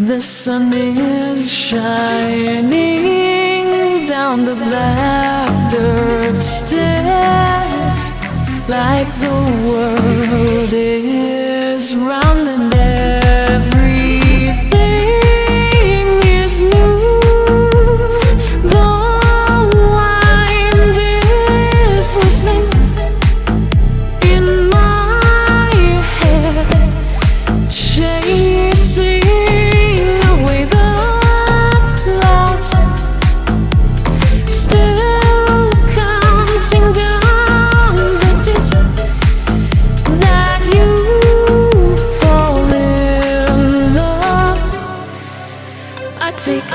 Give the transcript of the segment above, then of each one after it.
The sun is shining down the black dirt stairs, like the world is round and everything is new. The wind is whistling in my hair, chasing away the clouds, still counting down the days that you fall in love. I take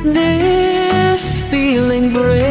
this feeling breaks